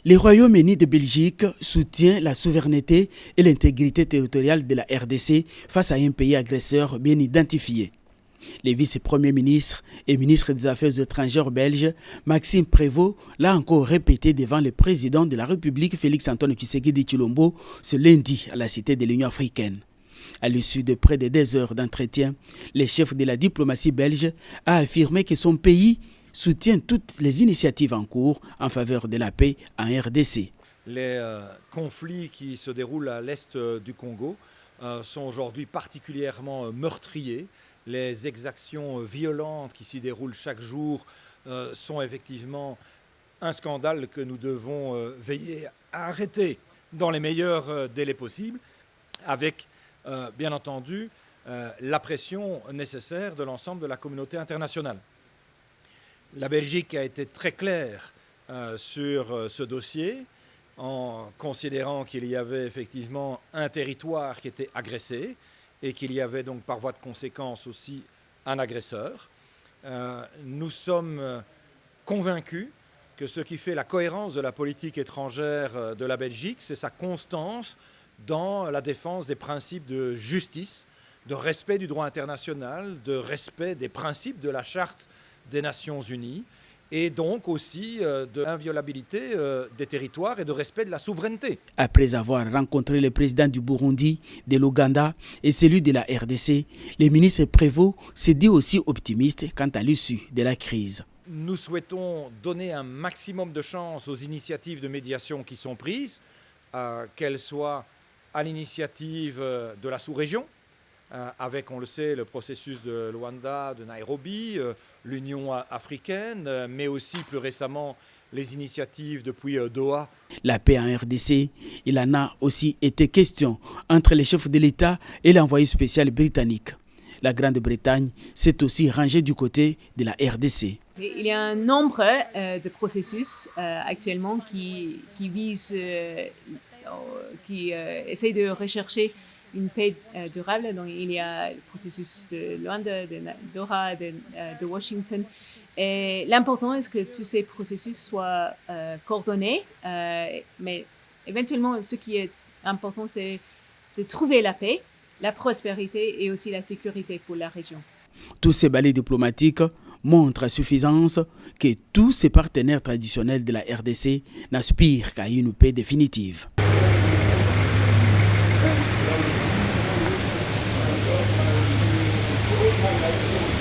Le Royaume-Uni de Belgique soutient la souveraineté et l'intégrité territoriale de la RDC face à un pays agresseur bien identifié. Le vice-premier ministre et ministre des Affaires étrangères belge, Maxime Prévost, l'a encore répété devant le président de la République, Félix-Antoine Tshisekedi Tshilombo, ce lundi à la Cité de l'Union africaine. À l'issue de près de 2 heures d'entretien, le chef de la diplomatie belge a affirmé que son pays soutient toutes les initiatives en cours en faveur de la paix en RDC. Les conflits qui se déroulent à l'est du Congo sont aujourd'hui particulièrement meurtriers. Les exactions violentes qui s'y déroulent chaque jour sont effectivement un scandale que nous devons veiller à arrêter dans les meilleurs délais possibles, avec bien entendu la pression nécessaire de l'ensemble de la communauté internationale. La Belgique a été très claire sur ce dossier en considérant qu'il y avait effectivement un territoire qui était agressé et qu'il y avait donc par voie de conséquence aussi un agresseur. Nous sommes convaincus que ce qui fait la cohérence de la politique étrangère de la Belgique, c'est sa constance dans la défense des principes de justice, de respect du droit international, de respect des principes de la Charte des Nations Unies et donc aussi de l'inviolabilité des territoires et de respect de la souveraineté. Après avoir rencontré le président du Burundi, de l'Ouganda et celui de la RDC, le ministre Prévost s'est dit aussi optimiste quant à l'issue de la crise. Nous souhaitons donner un maximum de chance aux initiatives de médiation qui sont prises, qu'elles soient à l'initiative de la sous-région, avec, on le sait, le processus de Luanda, de Nairobi, l'Union africaine, mais aussi plus récemment les initiatives depuis Doha. La paix en RDC, il en a aussi été question entre les chefs de l'État et l'envoyé spécial britannique. La Grande-Bretagne s'est aussi rangée du côté de la RDC. Il y a un nombre de processus actuellement qui visent, qui essayent de rechercher une paix durable. Donc, il y a le processus de Luanda, de Doha, de Washington. Et l'important est que tous ces processus soient coordonnés, mais éventuellement, ce qui est important, c'est de trouver la paix, la prospérité et aussi la sécurité pour la région. Tous ces balais diplomatiques montrent à suffisance que tous ces partenaires traditionnels de la RDC n'aspirent qu'à une paix définitive.